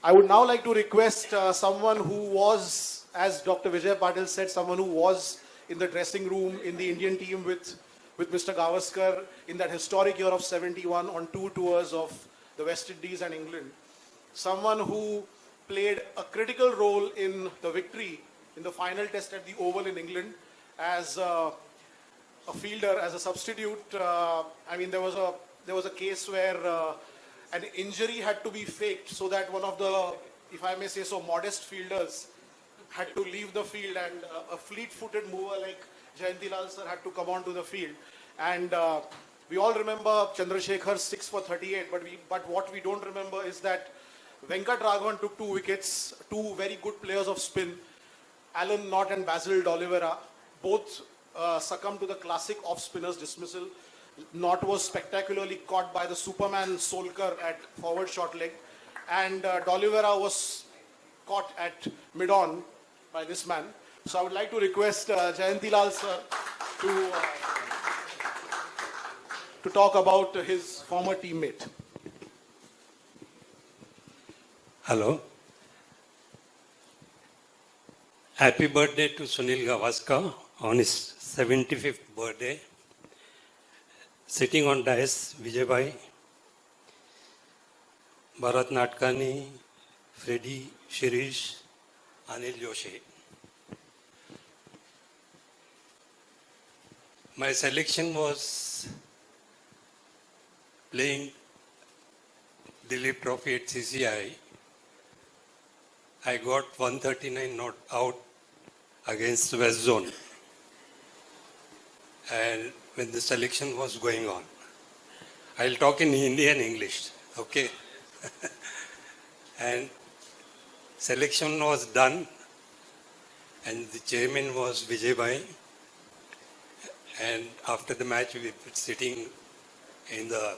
I would now like to request someone who was, as Dr. Vijay Patil said, someone who was in the dressing room in the Indian team with Mr. Gavaskar in that historic year of 71 on two tours of the West Indies and England. Someone who played a critical role in the victory in the final test at the Oval in England as a fielder, as a substitute. I mean, there was a case where an injury had to be faked so that one of the, if I may say so, modest fielders had to leave the field, and a fleet-footed mover like Jayantilal sir had to come onto the field. And we all remember Chandrasekhar's 6 for 38, but what we don't remember is that Venkat Raghavan took 2 wickets, two very good players of spin, Alan Knott and Basil D'Oliveira, both succumbed to the classic off-spinner's dismissal. Knott was spectacularly caught by the Superman Solkar at forward short leg, and D'Oliveira was caught at mid-on by this man. So I would like to request Jayantilal sir to talk about his former teammate. Hello. Happy birthday to Sunil Gavaskar on his 75th birthday. Sitting on dais, Vijay Bhai, Bharat Nadkarni, Freddy, Shirish, Anil Joshi. My selection was playing deVitre Trophy at CCI. I got 139 not out against West Zone. And when the selection was going on, I'll talk in Hindi and English, okay? And selection was done, and the chairman was Vijay Bhai. And after the match, we were sitting in the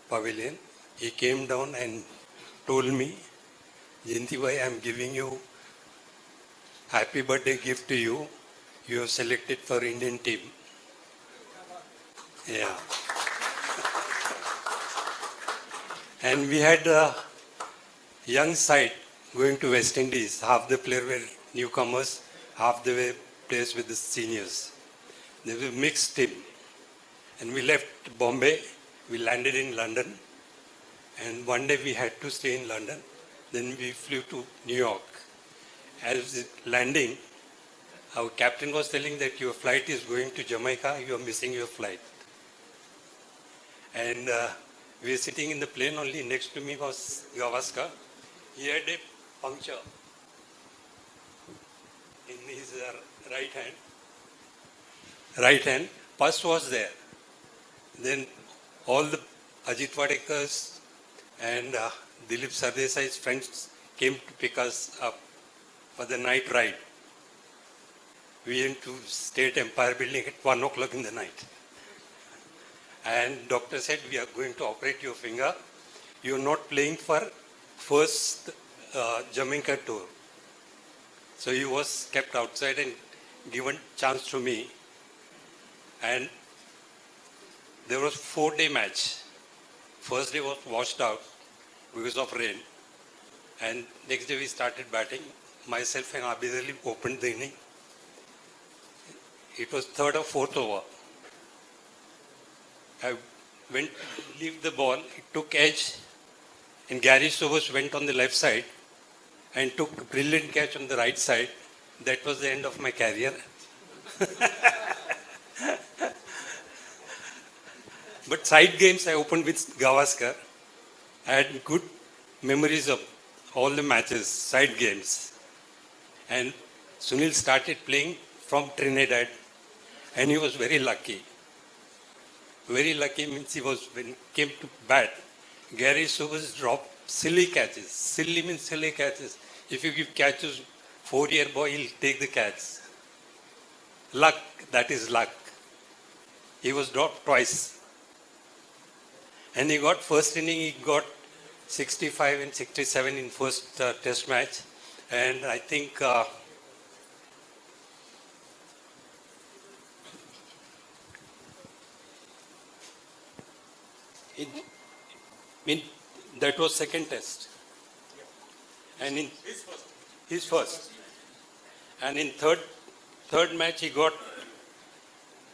pavilion. He came down and told me, Jayanti Bhai, I'm giving you happy birthday gift to you. You have selected for Indian team. Yeah. And we had a young side going to West Indies. Half the players were newcomers, half they were players with the seniors. They were a mixed team. And we left Bombay. We landed in London. And one day we had to stay in London. Then we flew to New York. As landing, our captain was telling that your flight is going to Jamaica, you are missing your flight. And we were sitting in the plane, only next to me was Gavaskar. He had a puncture in his right hand. Right hand, pus was there. Then all the Ajit Wadekars and Dilip Sardesai's friends came to pick us up for the night ride. We went to State Empire Building at 1 o'clock in the night. And doctor said, we are going to operate your finger. You are not playing for first Jamaica tour. So he was kept outside and given chance to me. And there was 4-day match. First day was washed out because of rain. And next day we started batting. Myself and Abid Ali opened the inning. It was 3rd or 4th over. I went to leave the ball. It took edge. And Gary Sobers went on the left side and took a brilliant catch on the right side. That was the end of my career. But side games I opened with Gavaskar. I had good memories of all the matches, side games. And Sunil started playing from Trinidad, and he was very lucky. Very lucky means he was, when he came to bat, Gary Sobers dropped silly catches. Silly means silly catches. If you give catches, 4-year boy, he'll take the catch. Luck, that is luck. He was dropped twice. And he got first inning, he got 65 and 67 in first test match. And I think that was second test. And in his first. And in third match, he got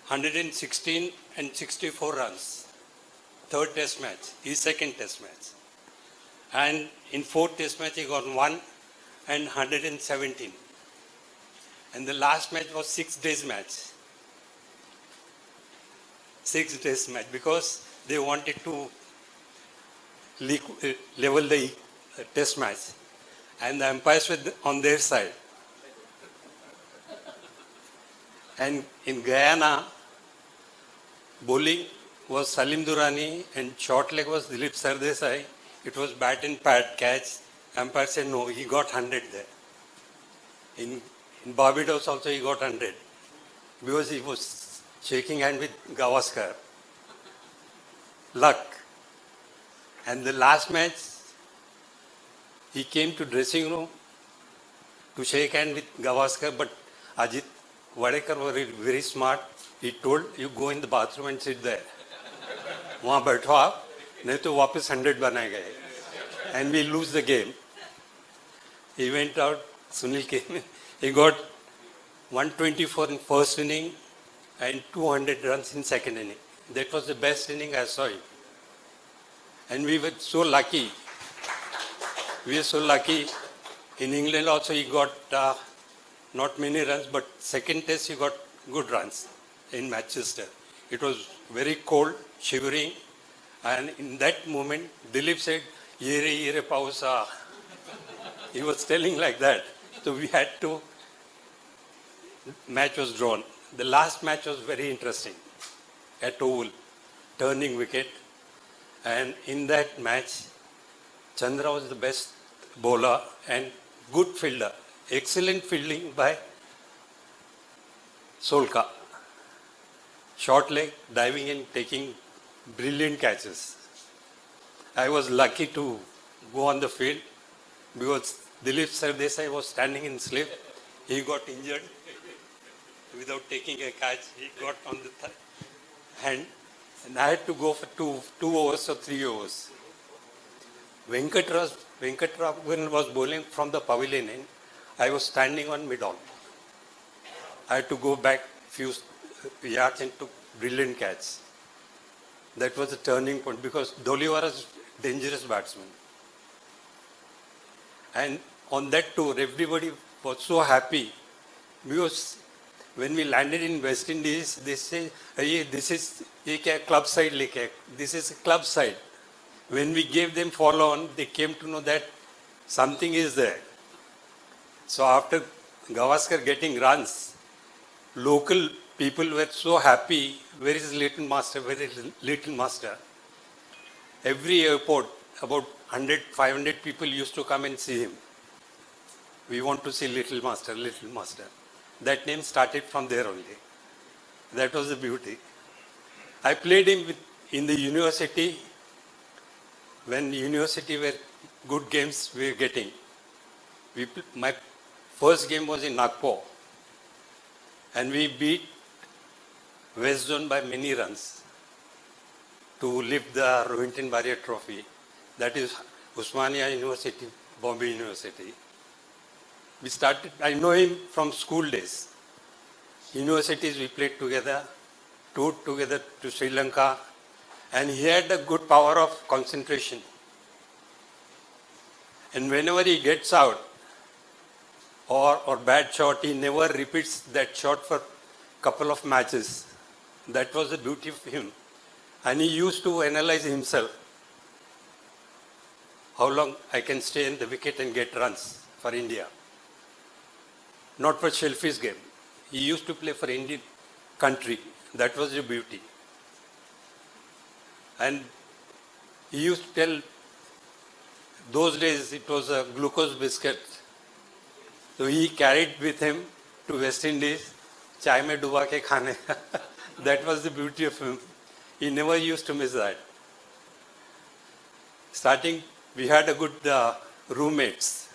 116 and 64 runs. Third test match, his second test match. And in fourth test match, he got 1 and 117. And the last match was 6 days match. 6 days match because they wanted to level the test match. And the umpires were on their side. And in Guyana, bowling was Salim Durrani and short leg was Dilip Sardesai. It was bat and pad catch. Umpire said no, he got 100 there. In Barbados also he got 100 because he was shaking hand with Gavaskar. Luck. And the last match, he came to dressing room to shake hand with Gavaskar, but Ajit Wadekar was very smart. He told, you go in the bathroom and sit there. वहाँ बैठो आप, नहीं तो वापस 100 बनाए गए. And we lose the game. He went out, Sunil came in. He got 124 in first inning and 200 runs in second inning. That was the best inning I saw him. And we were so lucky. We were so lucky. In England also he got not many runs, but second test he got good runs in Manchester. It was very cold, shivering, and in that moment Dilip said, "Yere pausa." He was telling like that. So we had to. Match was drawn. The last match was very interesting. At Oval, turning wicket, and in that match, Chandra was the best bowler and good fielder. Excellent fielding by Solka. Short leg, diving and taking brilliant catches. I was lucky to go on the field because Dilip Sardesai was standing in slip. He got injured without taking a catch. He got on the hand and I had to go for two overs or 3 overs. Venkatraman was bowling from the pavilion end. I was standing on mid-on. I had to go back few yards and took brilliant catch. That was a turning point because Dholiwara was a dangerous batsman. And on that tour, everybody was so happy because when we landed in West Indies, they say, hey, this is a club side. This is a club side. When we gave them follow-on, they came to know that something is there. So after Gavaskar getting runs, local people were so happy. Where is Little Master? Where is Little Master? Every airport, about 100, 500 people used to come and see him. We want to see Little Master, Little Master. That name started from there only. That was the beauty. I played him in the university. When university were good games we were getting. My first game was in Nagpur. And we beat West Zone by many runs to lift the Rohinton Barrier Trophy. That is Usmania University, Bombay University. We started, I know him from school days. Universities we played together, toured together to Sri Lanka, and he had a good power of concentration. And whenever he gets out, or bad shot, he never repeats that shot for a couple of matches. That was the beauty of him. And he used to analyze himself. How long I can stay in the wicket and get runs for India. Not for shellfish game. He used to play for Indian country. That was the beauty. And he used to tell, those days it was a glucose biscuit. So he carried with him to West Indies, chai mein duba ke khane. That was the beauty of him. He never used to miss that. Starting, we had a good roommates.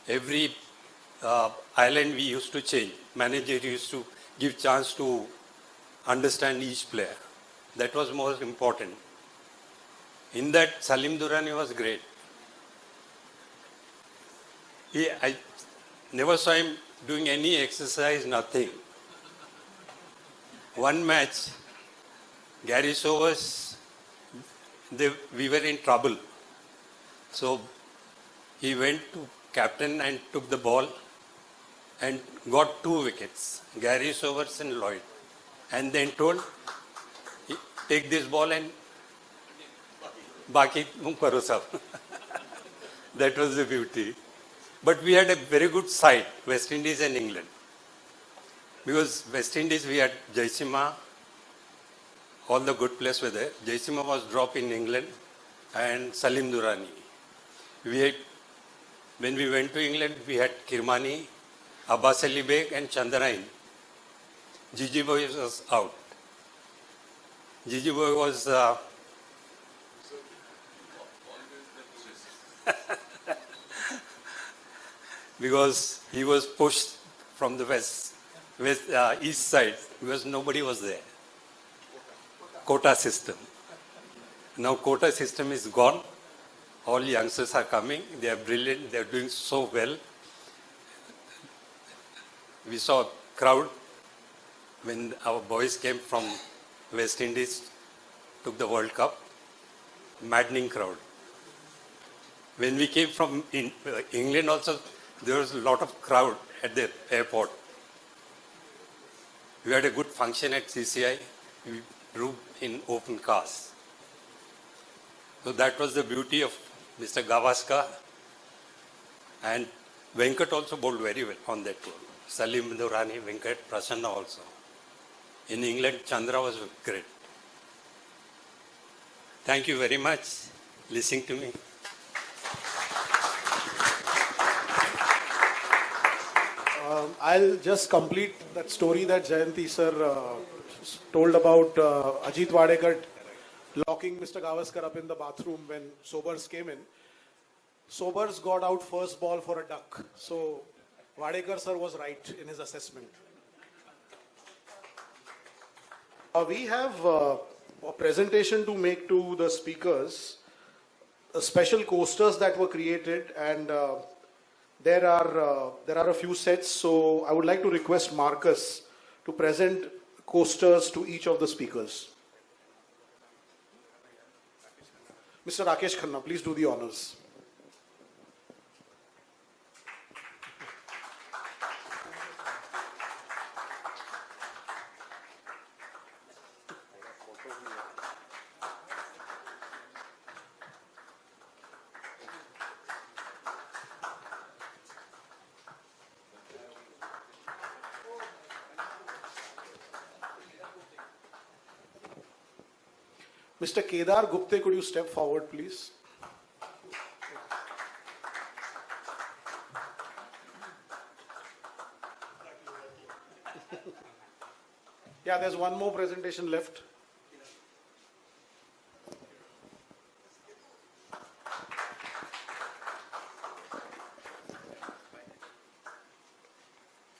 Every island we used to change. Manager used to give chance to understand each player. That was most important. In that, Salim Durrani was great. I never saw him doing any exercise, nothing. One match, Gary Sovers, we were in trouble. So he went to captain and took the ball and got 2 wickets, Gary Sovers and Lloyd. And then told, take this ball and baki tum karo sab. That was the beauty. But we had a very good side, West Indies and England. Because West Indies, we had Jaisima, all the good players were there. Jaisima was dropped in England and Salim Durrani. When we went to England, we had Kirmani, Abbas Ali Beg and Chandarain. Gigi Boy was out. Gigi Boy was... because he was pushed from the east side, because nobody was there. Quota system. Now quota system is gone. All youngsters are coming. They are brilliant. They are doing so well. We saw a crowd when our boys came from West Indies, took the World Cup. Maddening crowd. When we came from England also, there was a lot of crowd at the airport. We had a good function at CCI. We drove in open cars. So that was the beauty of Mr. Gavaskar. And Venkat also bowled very well on that tour. Salim Durrani, Venkat, Prasanna also. In England, Chandra was great. Thank you very much listening to me. I'll just complete that story that Jayanti sir told about Ajit Wadekar locking Mr. Gavaskar up in the bathroom when Sobers came in. Sobers got out first ball for a duck. So Wadekar sir was right in his assessment. We have a presentation to make to the speakers, special coasters that were created, and there are a few sets. So I would like to request Marcus to present coasters to each of the speakers. Mr. Rakesh Khanna, please do the honors. Mr. Kedar Gupte, could you step forward, please? Yeah, there's one more presentation left.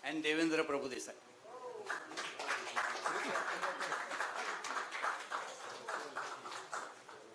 And Devendra Prabhudesai.